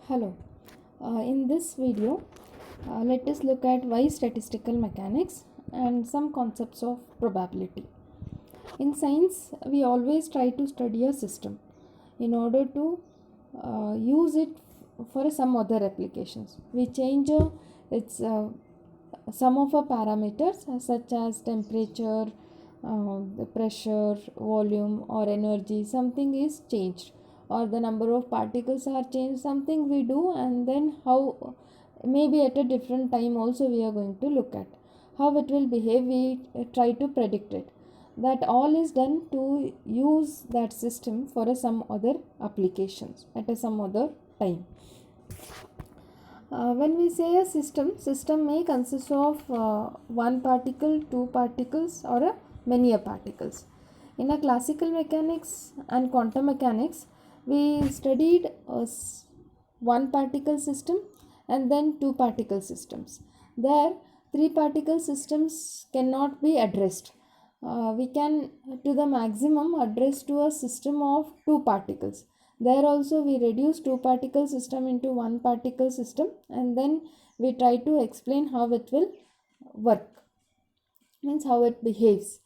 Hello. In this video, let us look at why statistical mechanics and some concepts of probability. In science, we always try to study a system in order to use it for some other applications. We change its some of our parameters such as temperature, the pressure, volume, or energy. Something is changed, or the number of particles are changed. Something we do, and then how maybe at a different time also we are going to look at how it will behave. We try to predict it. That all is done to use that system for some other applications at some other time. When we say a system may consist of one particle, two particles, or many particles. In a classical mechanics and quantum mechanics, we studied one particle system and then two particle systems. There, three particle systems cannot be addressed. We can, to the maximum, address to a system of two particles. There also we reduce two particle system into one particle system, and then we try to explain how it will work, means how it behaves.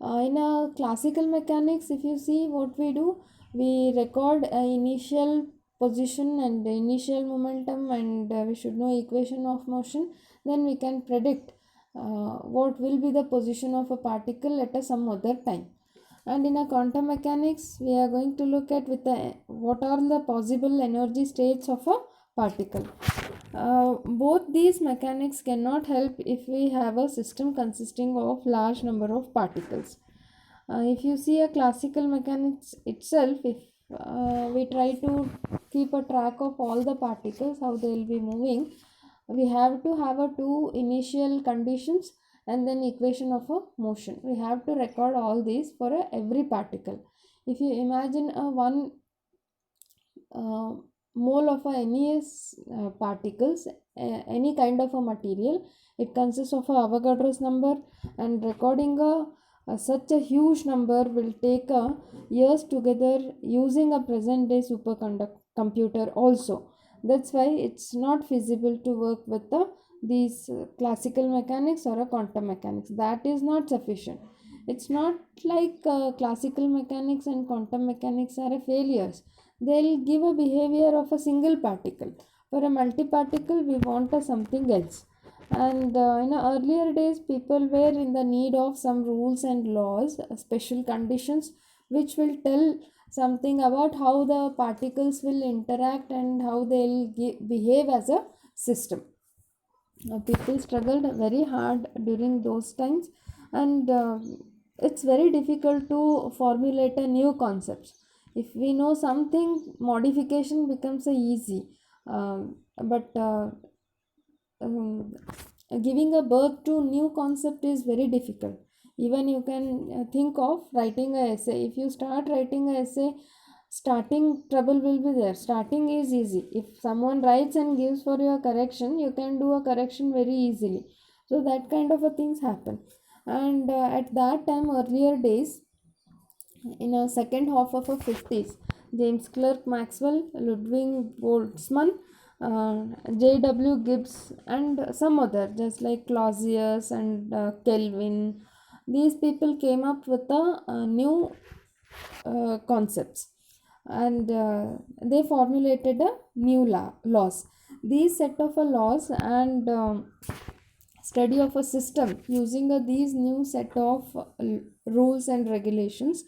In a classical mechanics, if you see what we do, we record initial position and the initial momentum, and we should know equation of motion. Then we can predict what will be the position of a particle at some other time. And in a quantum mechanics, we are going to look at what are the possible energy states of a particle. Both these mechanics cannot help if we have a system consisting of large number of particles. If you see a classical mechanics itself, if we try to keep a track of all the particles, how they will be moving, we have to have a two initial conditions and then equation of a motion. We have to record all these for every particle. If you imagine a one mole of any particles, any kind of a material, it consists of a Avogadro's number, and recording such a huge number will take years together using a present day supercomputer also. That's why it's not feasible to work with these classical mechanics or a quantum mechanics. That is not sufficient. It's not like classical mechanics and quantum mechanics are failures. They'll give a behavior of a single particle. For a multi-particle, we want something else. And in earlier days, people were in the need of some rules and laws, special conditions, which will tell something about how the particles will interact and how they'll behave as a system. People struggled very hard during those times, and it's very difficult to formulate a new concepts. If we know something, modification becomes easy, but giving a birth to new concept is very difficult. Even you can think of writing a essay. If you start writing a essay, starting trouble will be there. Starting is easy. If someone writes and gives for your correction, you can do a correction very easily. So that kind of things happen. And at that time, earlier days, in a second half of a 50s, James Clerk Maxwell, Ludwig Boltzmann, J.W. Gibbs, and some other, just like Clausius and Kelvin, these people came up with new concepts, and they formulated a new laws. These set of laws and study of a system using these new set of rules and regulations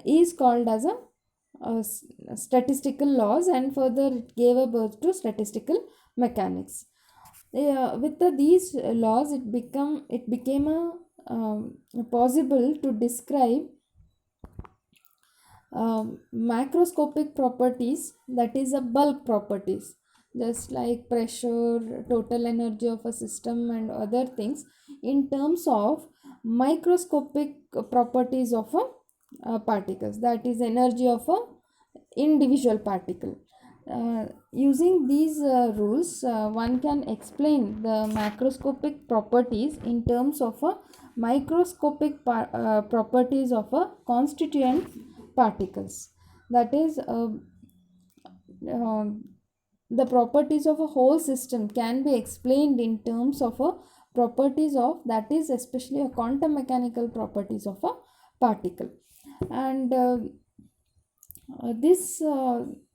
is called as statistical laws, and further it gave a birth to statistical mechanics. With these laws, it became possible to describe macroscopic properties, that is a bulk properties, just like pressure, total energy of a system, and other things, in terms of microscopic properties of particles, that is energy of a individual particle. Using these rules, one can explain the macroscopic properties in terms of microscopic properties of constituent particles. That is the properties of a whole system can be explained in terms of a properties of, that is especially a quantum mechanical properties of a particle. And this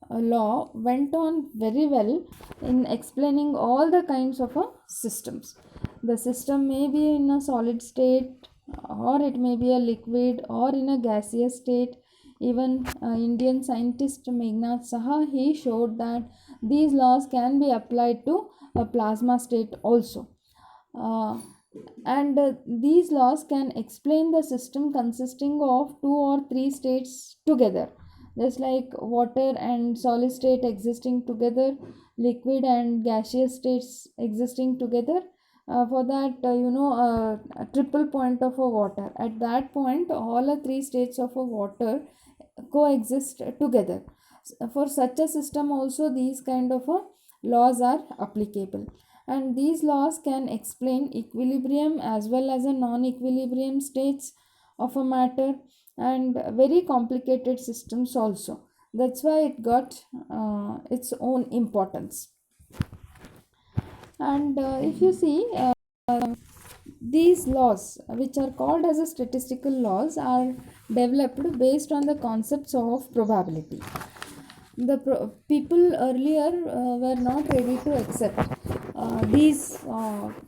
law went on very well in explaining all the kinds of systems. The system may be in a solid state, or it may be a liquid, or in a gaseous state. Even Indian scientist Meghnad Saha, he showed that these laws can be applied to a plasma state also. And these laws can explain the system consisting of two or three states together, just like water and solid state existing together, liquid and gaseous states existing together. For that, a triple point of a water, at that point all the three states of a water coexist together. For such a system also these kind of laws are applicable, and these laws can explain equilibrium as well as a non-equilibrium states of a matter, and very complicated systems also. That's why it got its own importance. And if you see, these laws, which are called as a statistical laws, are developed based on the concepts of probability. The people earlier were not ready to accept these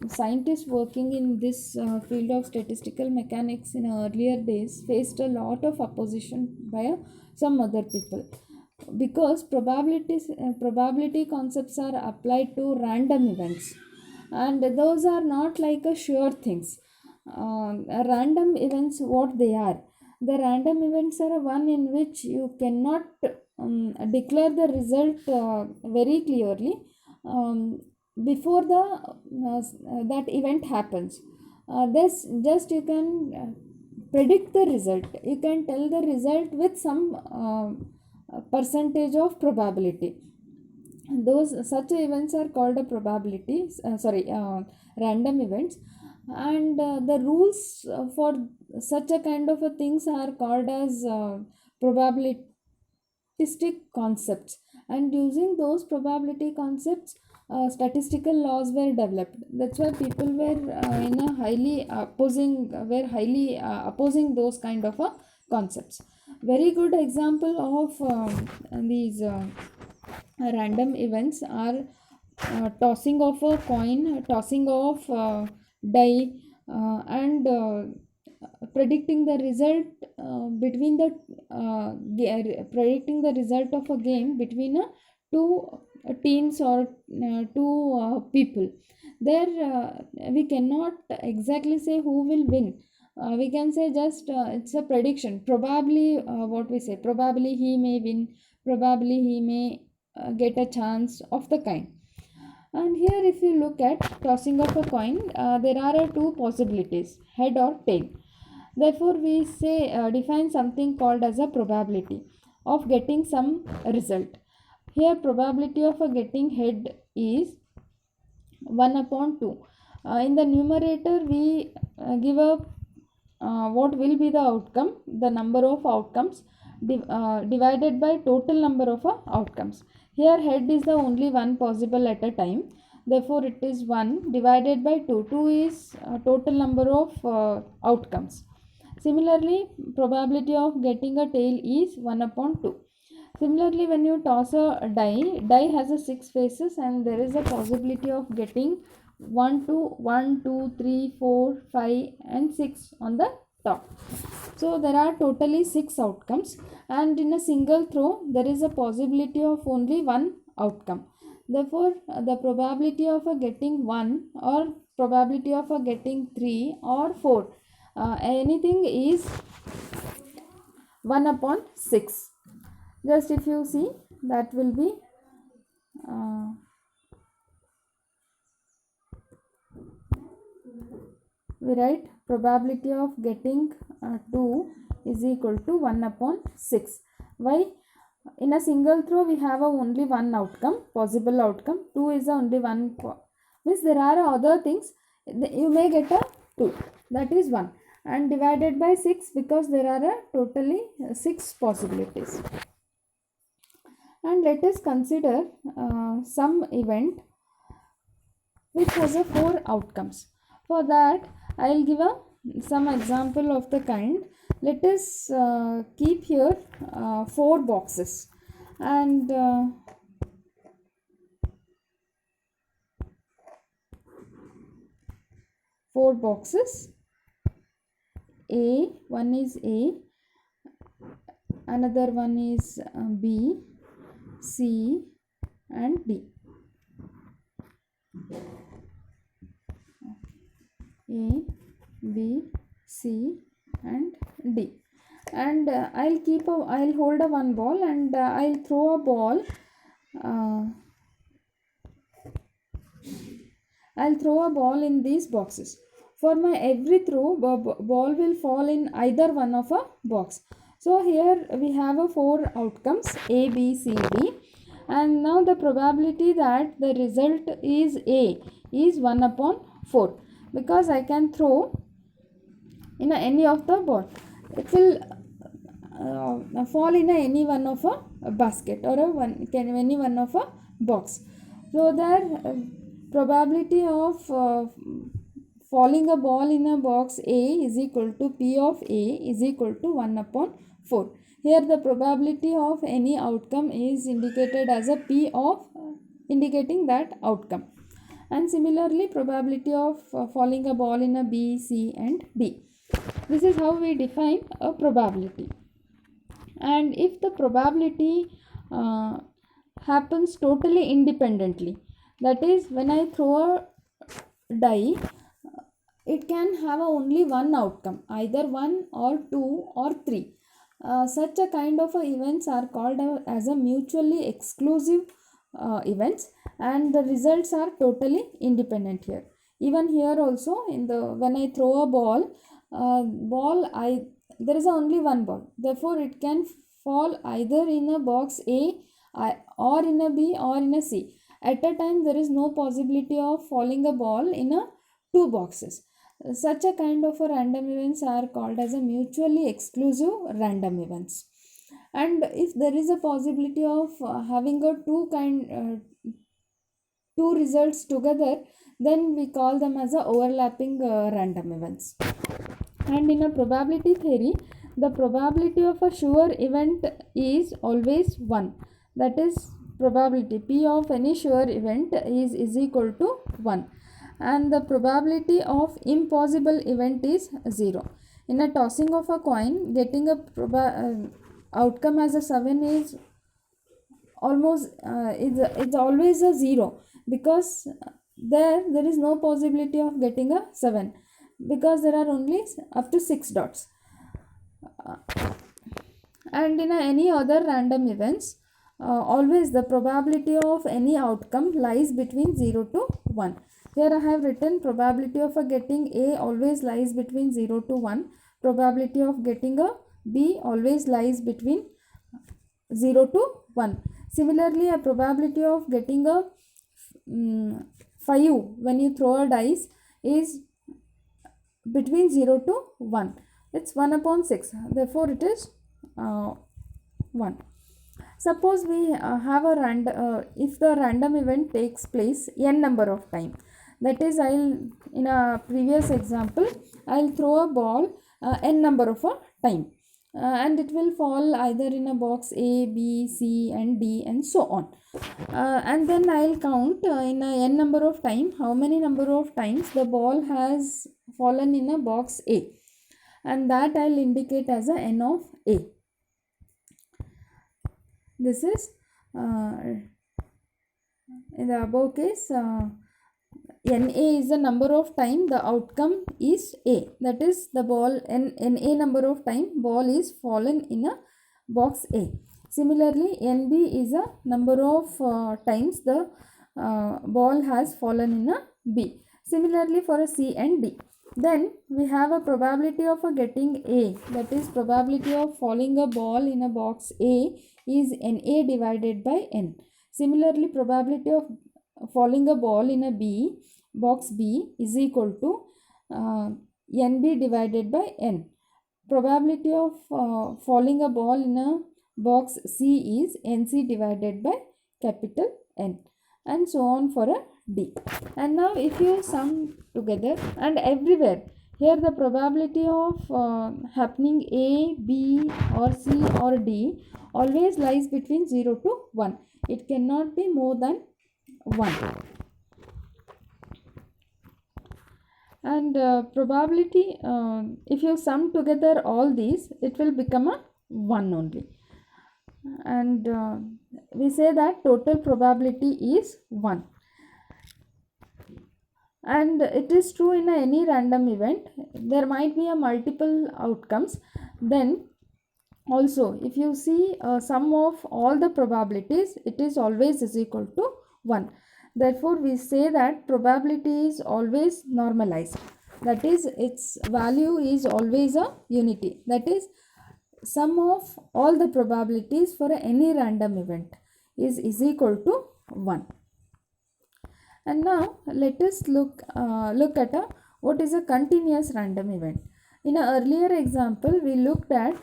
scientists working in this field of statistical mechanics in earlier days faced a lot of opposition by some other people, because probability concepts are applied to random events, and those are not like a sure things. Random events, what they are, the random events are one in which you cannot declare the result very clearly before that event happens. This just you can predict the result, you can tell the result with some percentage of probability. Those such events are called a random events. And the rules for such a kind of a things are called as probabilistic concepts, and using those probability concepts statistical laws were developed. That's why people were in a highly opposing those kind of concepts. Very good example of these random events are tossing of a coin, tossing of die, and predicting the result predicting the result of a game between two teams or two people. There we cannot exactly say who will win. We can say just it's a prediction. Probably what we say, probably he may win, probably he may get a chance of the kind. And here if you look at tossing of a coin, there are two possibilities, head or tail. Therefore we say define something called as a probability of getting some result. Here probability of getting head is 1 upon 2. In the numerator we give a what will be the outcome, the number of outcomes divided by total number of outcomes. Here head is the only one possible at a time, therefore it is 1 divided by 2. 2 is total number of outcomes. Similarly, probability of getting a tail is 1 upon 2. Similarly, when you toss a die has a 6 faces, and there is a possibility of getting 1, 2, 3, 4, 5 and 6 on the top. So there are totally 6 outcomes, and in a single throw there is a possibility of only one outcome. Therefore the probability of getting 1 or probability of getting 3 or 4 anything is 1 upon 6. Just if you see, that will be we write probability of getting 2 is equal to 1 upon 6. Why? In a single throw we have only one outcome, possible outcome. 2 is only one, means there are other things, you may get a 2, that is 1, and divided by 6 because there are totally 6 possibilities. And let us consider some event which has a 4 outcomes. For that, I will give some example of the kind. Let us keep here 4 boxes, and 4 boxes. One is A, another one is B, C and D. A, B, C and D. And I'll hold a one ball, and I'll throw a ball. I'll throw a ball in these boxes. For my every throw, ball will fall in either one of a box. So here we have a 4 outcomes, A, B, C, D. And now the probability that the result is A is 1 upon 4, because I can throw in any of the ball. It will fall in any one of a basket or any one of a box. So there probability of falling a ball in a box A is equal to P of A is equal to 1 upon 4. Here the probability of any outcome is indicated as a P of indicating that outcome. And similarly, probability of falling a ball in a B, C and D. This is how we define a probability. And if the probability happens totally independently, that is, when I throw a die, it can have only one outcome, either 1 or 2 or 3. Such a kind of events are called as a mutually exclusive events, and the results are totally independent here. Even here also, when I throw a ball, there is only one ball. Therefore, it can fall either in a box A or in a B or in a C. At a time, there is no possibility of falling a ball in a 2 boxes. Such a kind of random events are called as a mutually exclusive random events. And if there is a possibility of having a two results together, then we call them as a overlapping random events. And in a probability theory, the probability of a sure event is always 1. That is, probability P of any sure event is equal to 1. And the probability of impossible event is 0. In a tossing of a coin, getting a outcome as a 7 is almost it's always a 0, because there is no possibility of getting a 7, because there are only up to 6 dots. And in any other random events, always the probability of any outcome lies between 0 to 1. Here I have written probability of getting A always lies between 0 to 1. Probability of getting a B always lies between 0 to 1. Similarly, a probability of getting a 5 when you throw a dice is between 0 to 1. It's 1 upon 6. Therefore, it is 1. Suppose we have a if the random event takes place n number of time. That is, in a previous example, I'll throw a ball n number of a time. And it will fall either in a box A, B, C and D and so on. And then I'll count in a n number of time how many number of times the ball has fallen in a box A. And that I'll indicate as a n of A. This is in the above case, NA is the number of time the outcome is A. That is, the ball NA number of time ball is fallen in a box A. Similarly, NB is a number of times the ball has fallen in a B. Similarly for a C and D. Then we have a probability of getting A. That is, probability of falling a ball in a box A is NA divided by N. Similarly, probability of falling a ball in a box B is equal to NB divided by N. Probability of falling a ball in a box C is NC divided by capital N, and so on for a D. And now if you sum together, and everywhere here the probability of happening A, B or C or D always lies between 0 to 1. It cannot be more than 1. And probability, if you sum together all these, it will become a 1 only. And we say that total probability is 1. And it is true in any random event. There might be a multiple outcomes. Then also if you see sum of all the probabilities, it is always is equal to 1. Therefore we say that probability is always normalized. That is, its value is always a unity. That is, sum of all the probabilities for any random event is equal to 1. And now let us look at what is a continuous random event. In an earlier example, we looked at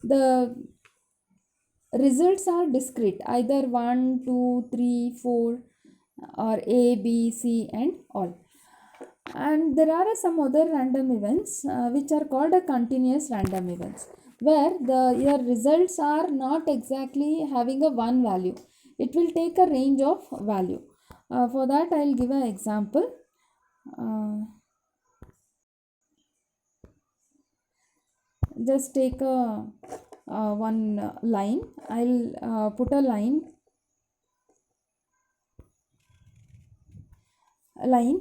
the results are discrete, either 1, 2, 3, 4 or A, B, C and all. And there are some other random events which are called a continuous random events, where your results are not exactly having a one value. It will take a range of value. For that I will give an example. Just take one line. I'll put a line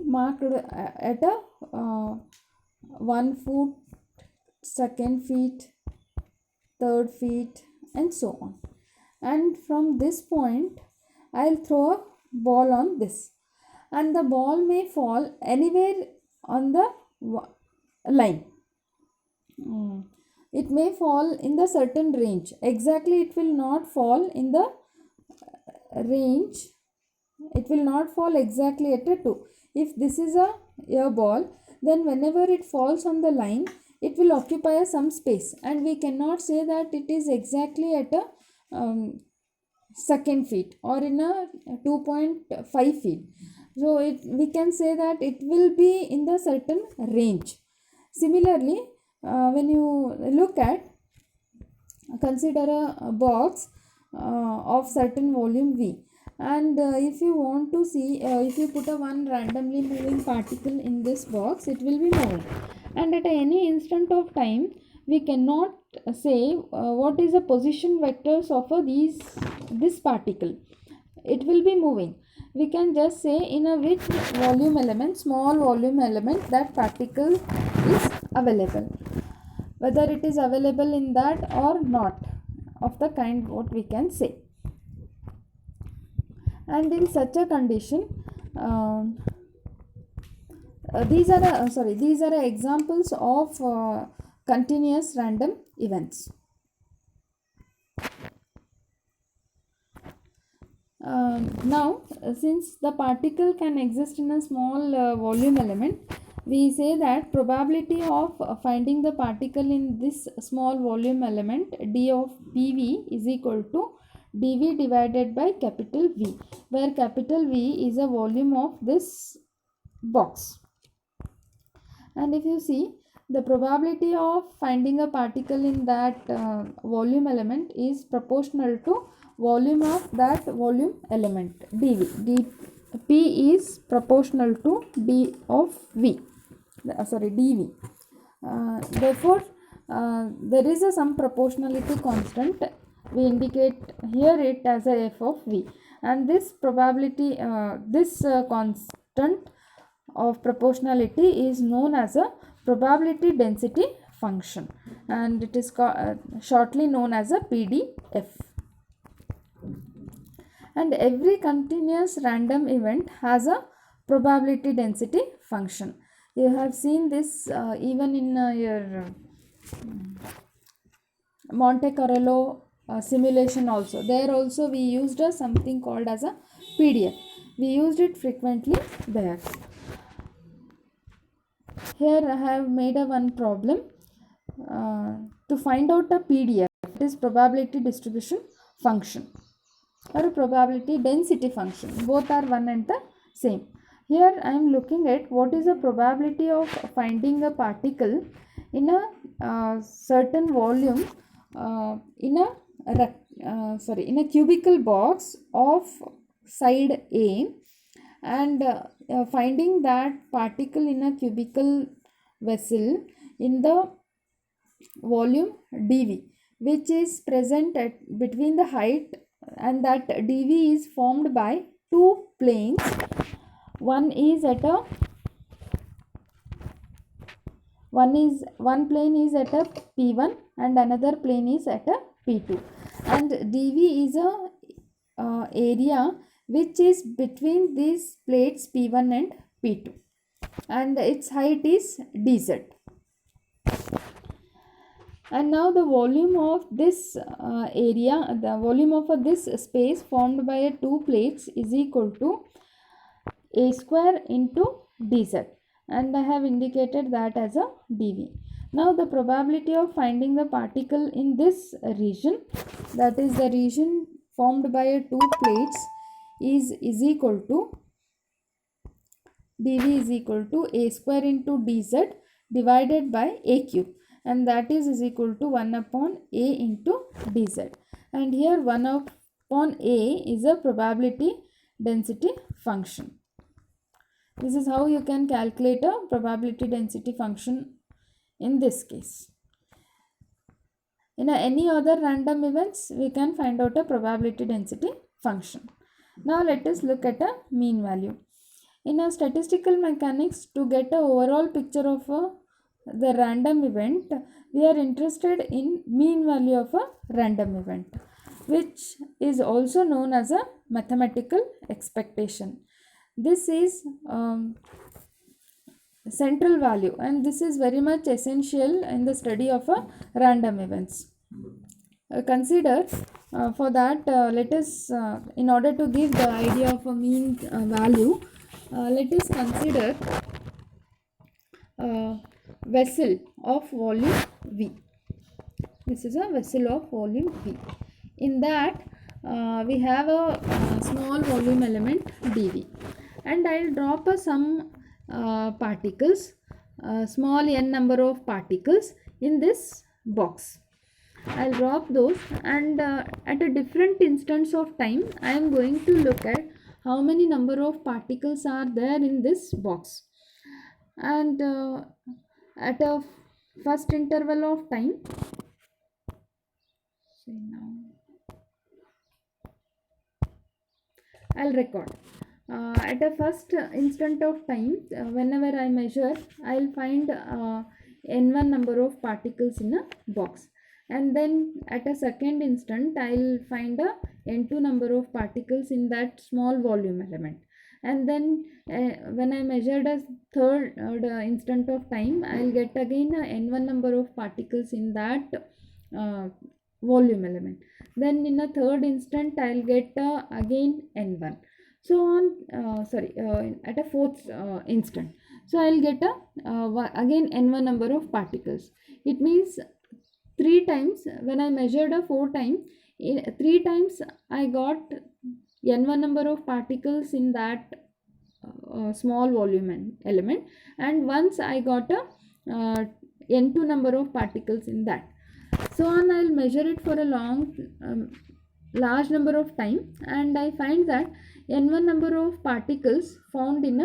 marked at a 1 foot, 2nd feet, 3rd feet and so on. And from this point I'll throw a ball on this, and the ball may fall anywhere on the line. It may fall in the certain range. Exactly it will not fall in the range. It will not fall exactly at a 2. If this is a air ball, then whenever it falls on the line, it will occupy some space, and we cannot say that it is exactly at a 2nd feet or in a 2.5 feet. So we can say that it will be in the certain range. Similarly, when you look at, consider a box of certain volume V, and if you want to see, if you put a one randomly moving particle in this box, it will be moving, and at any instant of time we cannot say what is the position vectors of this particle. It will be moving. We can just say in a which volume element, small volume element, that particle is available, whether it is available in that or not, of the kind what we can say. And in such a condition, these are examples of continuous random events. Now, since the particle can exist in a small volume element, we say that probability of finding the particle in this small volume element d of pv is equal to dv divided by capital V, where capital V is a volume of this box. And if you see, the probability of finding a particle in that volume element is proportional to volume of that volume element, dv. P is proportional to d of V, dv. Therefore there is some proportionality constant. We indicate here it as a f of V, and this probability, constant of proportionality is known as a probability density function, and it is shortly known as a PDF. And every continuous random event has a probability density function. You have seen this even in your Monte Carlo simulation also. There also we used something called as a PDF. We used it frequently there. Here I have made one problem. to find out a PDF, it is probability distribution function or a probability density function. Both are one and the same. Here I am looking at what is the probability of finding a particle in a certain volume in a cubical box of side A, and finding that particle in a cubical vessel in the volume dV, which is present at between the height, and that dV is formed by two planes. One plane is at a P1 and another plane is at a P2, and dV is a area which is between these plates P1 and P2, and its height is dz. And now the volume of this the volume of this space formed by two plates is equal to a square into dz, and I have indicated that as a dv. Now the probability of finding the particle in this region, that is the region formed by two plates, is equal to dv is equal to a square into dz divided by a cube, and that is equal to 1 upon a into dz, and here 1 upon a is a probability density function. This is how you can calculate a probability density function in this case. In any other random events, we can find out a probability density function. Now let us look at a mean value. In a statistical mechanics, to get an overall picture of the random event, we are interested in mean value of a random event, which is also known as a mathematical expectation. This is central value, and this is very much essential in the study of random events. Consider for that, let us in order to give the idea of a mean value, let us consider vessel of volume V. This is a vessel of volume V. In that we have a small volume element dV, and I will drop some particles, small n number of particles in this box. I will drop those, and at a different instance of time I am going to look at how many number of particles are there in this box, and at a first interval of time, say now I'll record at a first instant of time, whenever I measure, I'll find n1 number of particles in a box, and then at a second instant I'll find a n2 number of particles in that small volume element, and then when I measured a third instant of time, I'll get again a n1 number of particles in that volume element. Then in a third instant I'll get again n1, so on at a fourth instant, so I'll get again n1 number of particles. It means 3 times, when I measured a 4 times, 3 times I got n1 number of particles in that small volume element, and once I got a n2 number of particles in that. So on, I'll measure it for a large number of time, and I find that n1 number of particles found in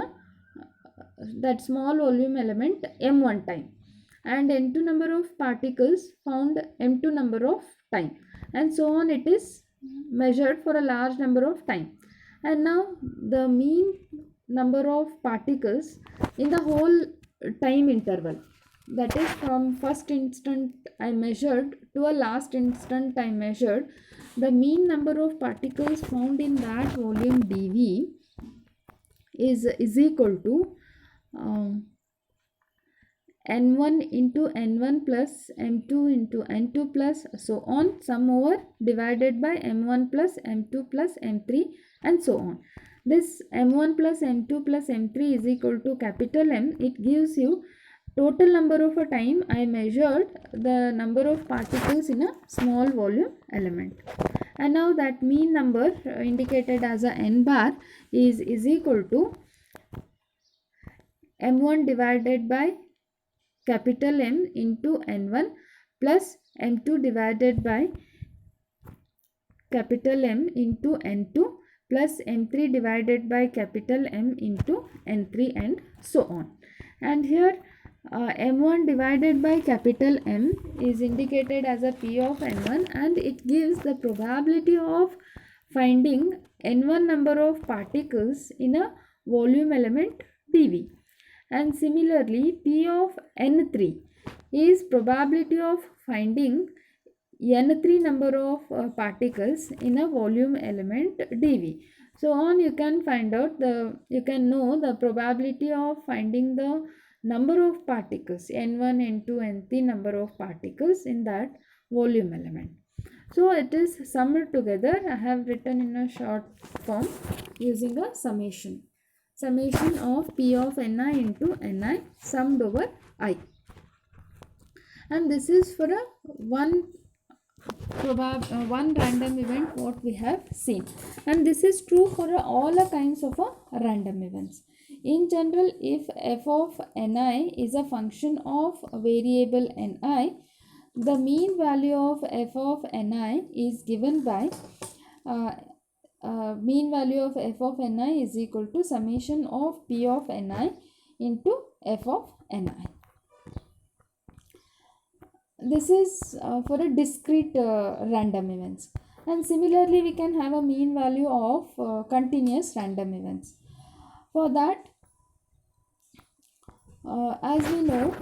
that small volume element m1 time, and n2 number of particles found m2 number of time, and so on. It is measured for a large number of time, and now the mean number of particles in the whole time interval, that is from first instant I measured to a last instant I measured, the mean number of particles found in that volume dV is equal to n1 into n1 plus m2 into n2 plus so on, sum over divided by m1 plus m2 plus m3 and so on. This m1 plus m2 plus m3 is equal to capital M. It gives you total number of a time I measured the number of particles in a small volume element. And now that mean number indicated as a n bar is equal to m1 divided by capital M into n1 plus m2 divided by capital M into n2 plus m3 divided by capital M into n3 and so on. And here m1 divided by capital M is indicated as a p of n1, and it gives the probability of finding n1 number of particles in a volume element dV. And similarly, p of n3 is probability of finding n3 number of particles in a volume element dV. So on you can find out you can know the probability of finding the number of particles n1, n2, n3 number of particles in that volume element. So it is summed together. I have written in a short form using a summation of p of ni into ni summed over I. And this is for a one random event what we have seen, and this is true for all the kinds of random events. In general, if f of ni is a function of variable ni, the mean value of f of ni is given by mean value of f of ni is equal to summation of p of ni into f of ni. This is for a discrete random events. And similarly, we can have a mean value of continuous random events. For that, as we know,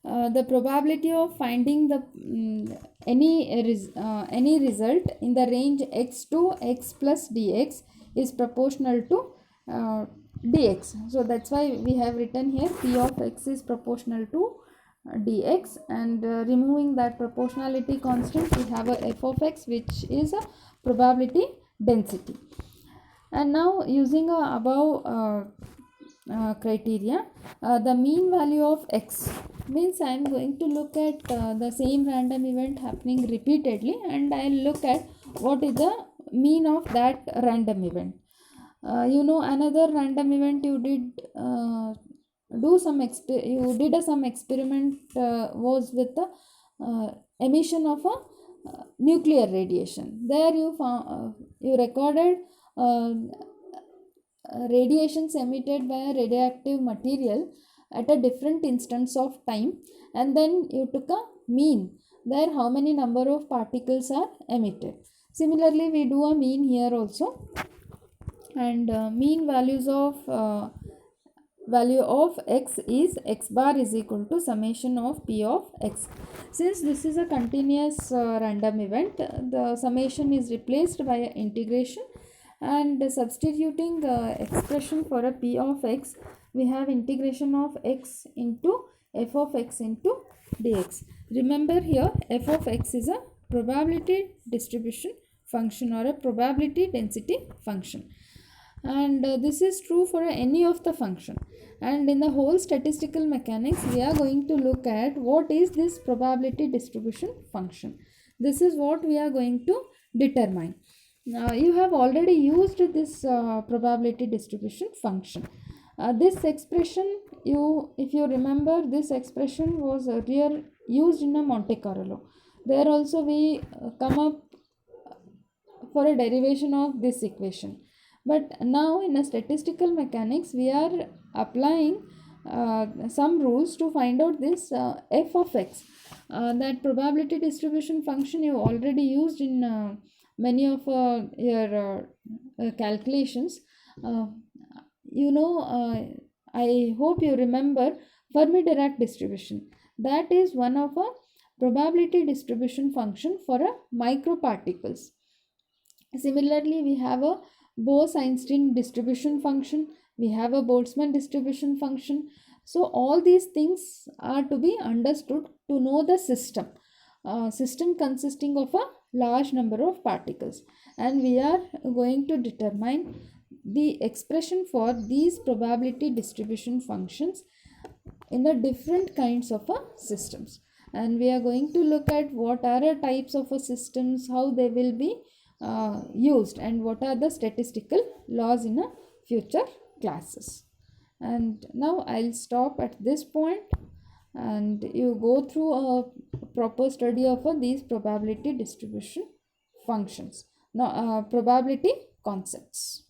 the probability of finding the any result in the range x to x plus dx is proportional to dx. So that's why we have written here p of x is proportional to dx, and removing that proportionality constant, we have a f of x, which is a probability density. And now using above criteria, the mean value of x means I am going to look at the same random event happening repeatedly, and I will look at what is the mean of that random event. Another random event you did some experiment was with the emission of a nuclear radiation. There you recorded radiations emitted by a radioactive material at a different instance of time, and then you took a mean there how many number of particles are emitted. Similarly, we do a mean here also, and mean value of x is x bar is equal to summation of p of x. Since this is a continuous random event, the summation is replaced by integration, and substituting expression for a p of x, we have integration of x into f of x into dx. Remember here, f of x is a probability distribution function or a probability density function, and this is true for any of the function. And in the whole statistical mechanics, we are going to look at what is this probability distribution function. This is what we are going to determine. Now you have already used this probability distribution function. This expression, if you remember, this expression was earlier used in a Monte Carlo. There also we come up for a derivation of this equation. But now in a statistical mechanics, we are applying some rules to find out this f of x. That probability distribution function you already used in many of your calculations. I hope you remember Fermi-Dirac distribution. That is one of a probability distribution function for a microparticles. Similarly, we have a Bose-Einstein distribution function, we have a Boltzmann distribution function. So all these things are to be understood to know the system. System consisting of a large number of particles, and we are going to determine the expression for these probability distribution functions in the different kinds of systems. And we are going to look at what are the types of systems, how they will be used, and what are the statistical laws in a future classes. And now I'll stop at this point, and you go through a proper study of these probability distribution functions, now probability concepts.